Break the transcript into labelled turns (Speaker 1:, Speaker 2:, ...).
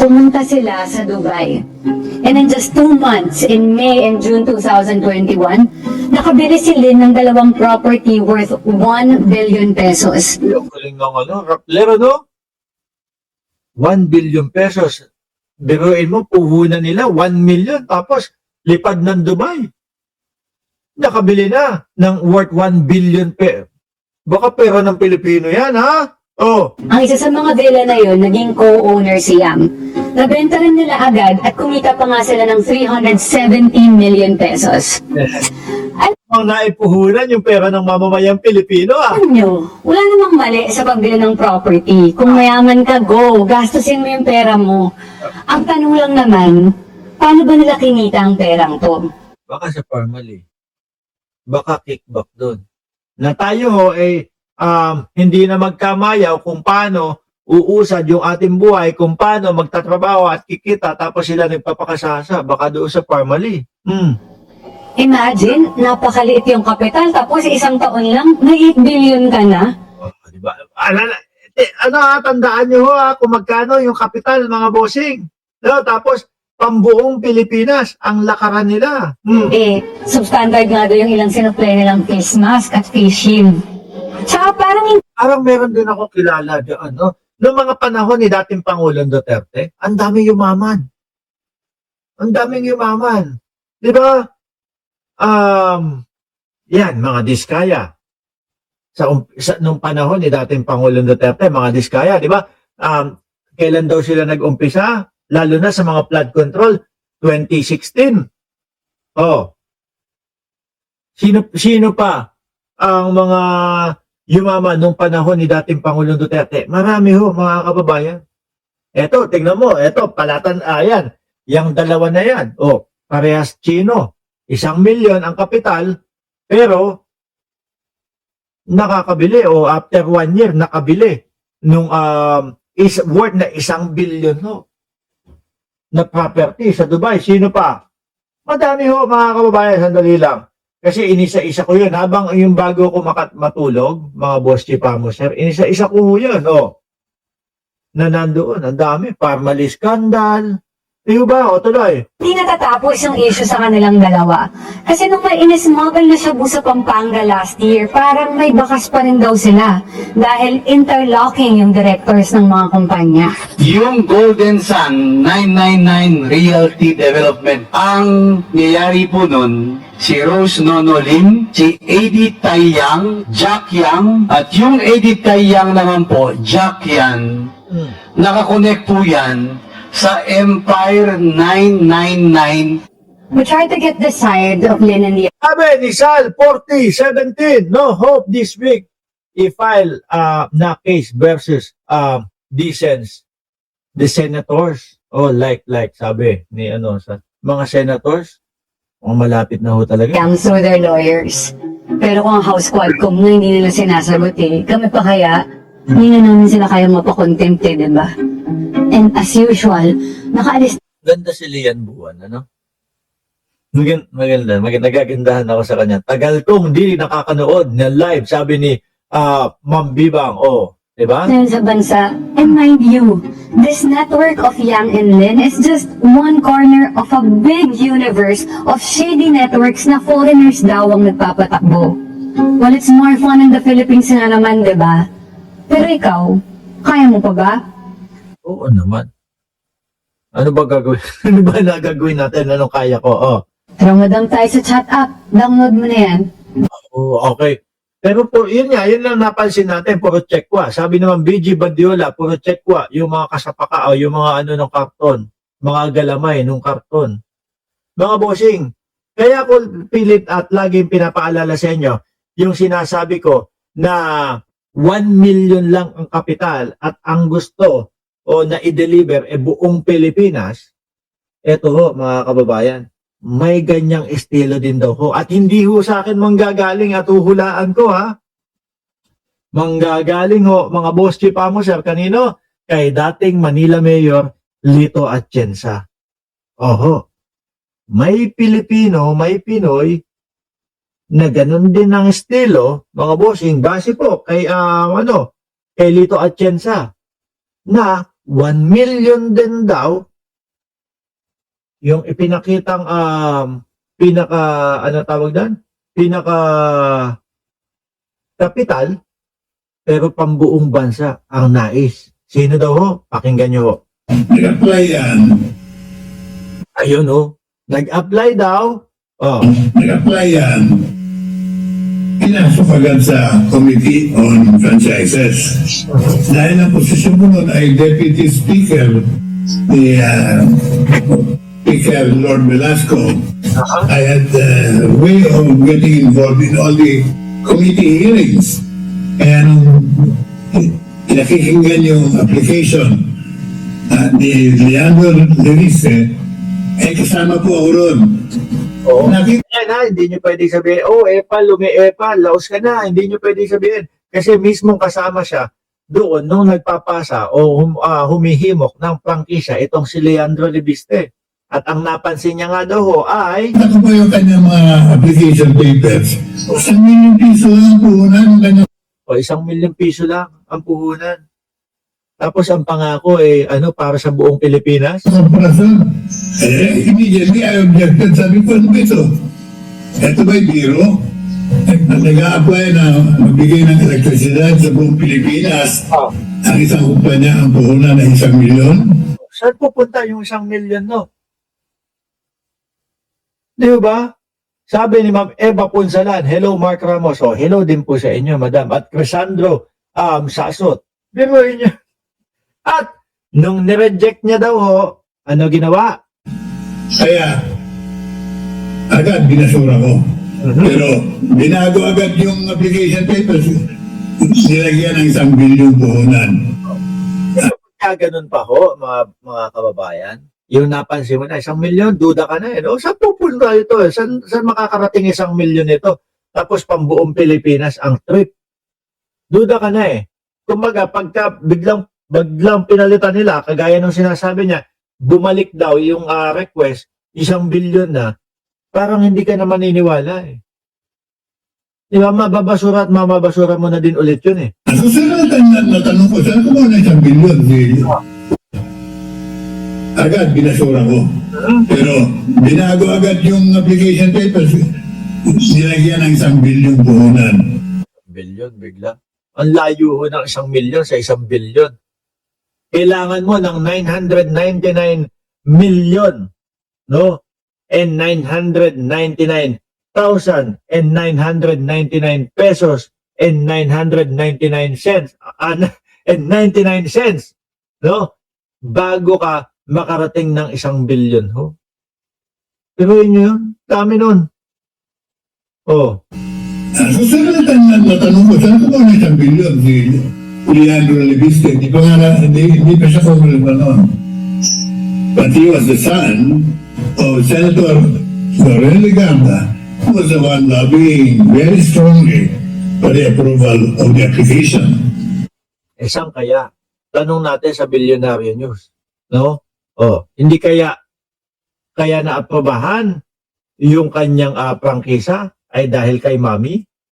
Speaker 1: pumunta sila sa Dubai. And in just 2 months, in May and June 2021, nakabili sila ng dalawang property worth 1 billion pesos.
Speaker 2: Yung galing ng Rappler, no? 1 billion pesos. Biruin mo, puhunan nila 1 million, tapos lipad ng Dubai. Nakabili na ng worth 1 billion pesos. Baka pera ng Pilipino yan, ha? Oh.
Speaker 1: Ang isa sa mga villa na yon, naging co-owner si Yang. Nabenta rin nila agad at kumita pa nga sila ng 317 million pesos.
Speaker 2: Ang naipuhunan yung pera ng mamamayang Pilipino, ah.
Speaker 1: Alam nyo, wala namang mali sa pagbili ng property. Kung mayaman ka, go. Gastusin mo yung pera mo. Ang tanong lang naman, paano ba nila kinita ang perang to?
Speaker 2: Baka sa formally. Baka kickback doon. Na tayo ho, hindi na magkamayaw kung paano uusad yung ating buhay, kung paano magtatrabaho at kikita, tapos sila nagpapakasasa. Baka doon sa formally.
Speaker 1: Imagine, napakaliit yung kapital, tapos isang taon lang, may 8 billion ka na.
Speaker 2: Diba? Tandaan nyo ho, kung magkano yung kapital, mga bossing. No? Tapos, pambuong Pilipinas, ang lakaran nila.
Speaker 1: Substandard nga daw yung ilang sinupply nilang face mask at face shield. Tsaka
Speaker 2: Parang meron din ako kilala dyan, no? Noong mga panahon ni dating Pangulong Duterte, ang daming yumaman. Ang daming yumaman. Di ba? Yan, mga diskaya. Nung panahon ni dating Pangulong Duterte, mga diskaya, di ba? Kailan daw sila nag-umpisa? Lalo na sa mga flood control, 2016. Oh. Sino pa ang mga yumaman nung panahon ni dating Pangulong Duterte? Marami ho, mga kababayan. Eto, tingnan mo, eto, ayan. Yang dalawa na yan. Oh, parehas Chino. 1 milyon ang kapital, pero nakakabili o after 1 year nakabili nung is worth na 1 billion ho na property sa Dubai. Sino pa? Madami ho, mga kababayan, sandali lang. Kasi inisa-isa ko yun. Habang yung bago ko matulog, mga boss chipamo, sir, inisa-isa ko yun, oh. Na nandoon, ang dami. Parmali scandal. Iyo ba? O, tuloy.
Speaker 1: hindi natatapos yung issue sa kanilang dalawa. Kasi nung may inismuggle na Shabu sa Pampanga last year, parang may bakas pa rin daw sila. Dahil interlocking yung directors ng mga kumpanya.
Speaker 3: Yung Golden Sun 999 Realty Development, ang niyari po nun, si Rose Nono Lim, si Edith Taiyang, Jack Yang, at yung Edith Taiyang naman po, Jack Yan, nakakonect po yan sa Empire 999.
Speaker 1: We try to get the side of Lin and Yang.
Speaker 2: Sabi ni Sal, 40-17, no hope this week. I-file na case versus Dissens, the senators. Oh, like, sabi ni sa mga senators, malapit na ho talaga.
Speaker 1: Through their lawyers. Pero kung ang House Quadcom na hindi nila sinasagot kami pa kaya, hindi na namin sila kaya mapakontempt diba? And as usual, nakaalis
Speaker 2: Ganda si Lian Buwan, ano? Maganda. Nagagandahan ako sa kanya. Tagal kong di nakakanood na live, sabi ni Ma'am Bibang, diba?
Speaker 1: na sa bansa. And mind you, this network of Yang and Lin is just one corner of a big universe of shady networks na foreigners daw ang nagpapatakbo. Well, it's more fun in the Philippines na naman, diba? Pero ikaw, kaya mo pa ba?
Speaker 2: Oo naman. Ano ba gagawin? Ano ba nagagawin natin? Anong kaya ko?
Speaker 1: Ramadan tayo sa chat app. Download mo na yan.
Speaker 2: Okay. Pero yun lang napansin natin, puro checkwa. Sabi naman, BG Badiola, puro checkwa. Yung mga kasapaka o yung mga ng karton. Mga galamay ng karton. Mga bossing, kaya ko pilit at laging pinapaalala sa inyo, yung sinasabi ko na 1 million lang ang kapital at ang gusto na i-deliver buong Pilipinas, eto ho, mga kababayan, may ganyang estilo din daw ho. At hindi ho sa akin manggagaling at uhulaan ko, ha? Manggagaling ho, mga boss chipamo, sir, kanino? Kay dating Manila Mayor Lito Atienza. Oho, may Pilipino, may Pinoy na ganun din ang estilo, mga bossing, base po kay kay Lito Atienza, na 1 million din daw yung ipinakitang pinaka ano tawag doon? Pinaka kapital pero pambuong bansa ang nais. Sino daw ho? Pakinggan nyo ho.
Speaker 4: Nag-apply yan.
Speaker 2: Ayun ho. Nag-apply daw. Oh.
Speaker 4: Nag-apply yan. Pinasok agad sa Committee on Franchises. Dahil ang posisyon mo nun ay Deputy Speaker ni Speaker Lord Velasco. I had a way of getting involved in all the committee hearings. And pinakikinggan yung application ni Leandro Lerice, ay kasama po ako ron.
Speaker 2: Oo. Yan ha, hindi nyo pwede sabihin, oh, epal, lumi-epal, laos ka na. Hindi nyo pwede sabihin. Kasi mismong kasama siya doon nung nagpapasa o humihimok ng prangkisa itong si Leandro Libiste. At ang napansin niya nga daw ho ay
Speaker 4: Ako po yung kanyang mga application papers. 1 million piso lang po na ng kanyang
Speaker 2: o 1 million piso lang ang puhunan. Tapos ang pangako para sa buong Pilipinas.
Speaker 4: korporasyon. Immediately I objected. Sabi ko, ano ba ito? Ito ba'y biro? Nag-a-apply na magbigay ng elektrisidad sa buong Pilipinas. Ang isang kumpanya ang puhunan ng 1 milyon.
Speaker 2: Saan pupunta yung 1 million, no? Di ba? Sabi ni Ma'am Eva Punsalan, hello Mark Ramos. O, hello din po sa inyo, Madam. At Cresandro Sasot. Biruin niya. At nung nireject niya daw ho, ano ginawa?
Speaker 4: Kaya, agad binasura ko. Pero binago agad yung application papers. Nilagyan ng 1 bilyon puhunan.
Speaker 2: Kaya ganun pa ho, mga kababayan. Yung napansin mo na, 1 milyon, duda ka na eh. No? Saan pupunta ito? Saan makakarating 1 milyon ito? Tapos pambuong Pilipinas ang trip. Duda ka na eh. Kumbaga, pagka biglang pinalitan nila, kagaya ng sinasabi niya, bumalik daw yung request, 1 bilyon na, parang hindi ka na maniniwala eh. Di ba, mababasura at mamabasura mo na din ulit yun eh.
Speaker 4: So, saan natanong ko, saan ko muna 1 bilyon? Agad binasura ko. Pero binago agad yung application papers. Nilagyan ng 1 bilyon puhunan.
Speaker 2: Bilyon, bigla. Ang layo ho ng 1 milyon sa 1 bilyon. Kailangan mo ng 999 million, no? And 999,999 pesos and 999 cents and 99 cents, no? Bago ka makarating ng 1 bilyon ho. Pero yun yun, dami nun. Oh.
Speaker 4: So, saan natanong ko, saan ko muna 1 bilyon? Si Leandro Leviste, hindi pa siya congressman noon. But he was the son of Senator Laurel Legarda, who was the one lobbying very strongly for the approval of the application.
Speaker 2: Saan kaya? Tanong natin sa Billionaire News. No? Oh, hindi kaya naaprobahan yung kanyang prangkisa ay dahil kay Mami?